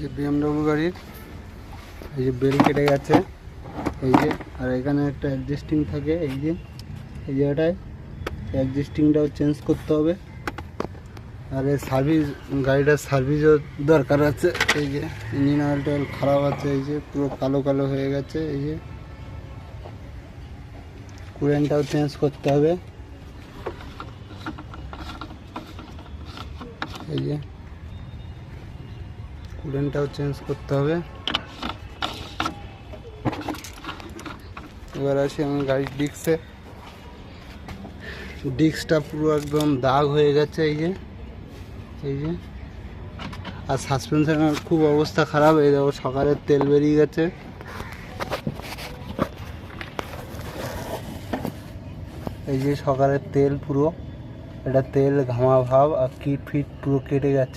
যে BMW গাড়ির এই যে বেল কেটে গেছে, এই যে। আর এখানে একটা অ্যাডজাস্টিং থাকে, এই যে এই জায়গাটায় অ্যাডজাস্টিংটাও চেঞ্জ করতে হবে। আর এই সার্ভিস, গাড়িটার সার্ভিসও দরকার আছে। এই যে ইঞ্জিন অয়েলটা খারাপ আছে, এই যে পুরো কালো কালো হয়ে গেছে। এই যে কুলেন্টটাও চেঞ্জ করতে হবে। এই যে কুলেন্টটাও চেঞ্জ করতে হবে। এবার আসি আমি গাড়ির ডিস্কে। ডিস্কটা পুরো একদম দাগ হয়ে গেছে, এই যে এই যে। আর সাসপেনশনের খুব অবস্থা খারাপ। এই দেখো সকালের তেল বেরিয়ে গেছে। এই যে সকালের তেল পুরো, এটা তেল ঘামা ভাব, আর কিট ফিট পুরো কেটে গেছে।